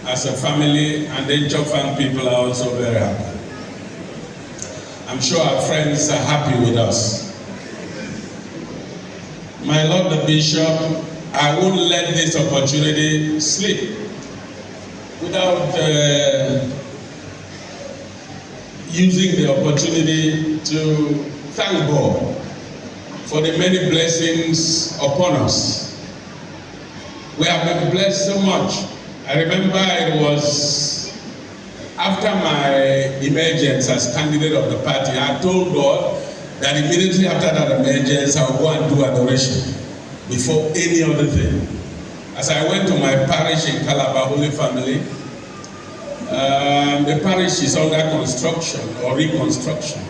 as a family, and the Chofan people are also very happy. I'm sure our friends are happy with us. My Lord the Bishop, I won't let this opportunity slip without using the opportunity to thank God for the many blessings upon us. We have been blessed so much. I remember it was after my emergence as candidate of the party, I told God that immediately after that emergence, I would go and do adoration before any other thing. As I went to my parish in Calabar, Holy Family, the parish is under construction or reconstruction.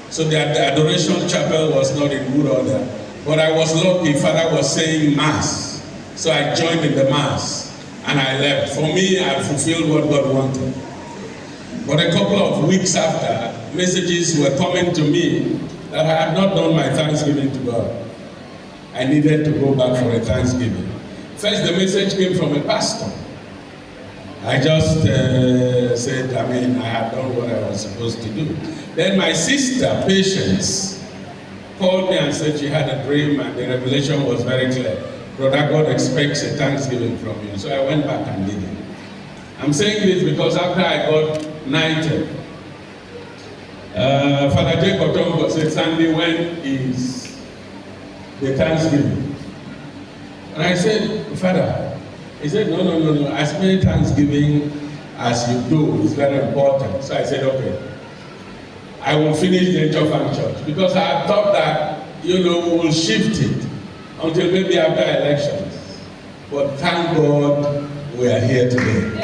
So the adoration chapel was not in good order. But I was lucky, Father was saying Mass. So I joined in the Mass and I left. For me, I fulfilled what God wanted. But a couple of weeks after, messages were coming to me that I had not done my thanksgiving to God. I needed to go back for a thanksgiving. First, the message came from a pastor. I just said, I had done what I was supposed to do. Then my sister, Patience, called me and said she had a dream and the revelation was very clear. Brother, God expects a thanksgiving from you. So I went back and did it. I'm saying this because after I got knighted, Father Jacob Tombo said, Sunday, when is the thanksgiving? And I said, Father, he said, no. As many thanksgiving as you do is very important. So I said, okay, I will finish the Chofan Church. Because I thought that, we will shift it until maybe after elections. But thank God we are here today.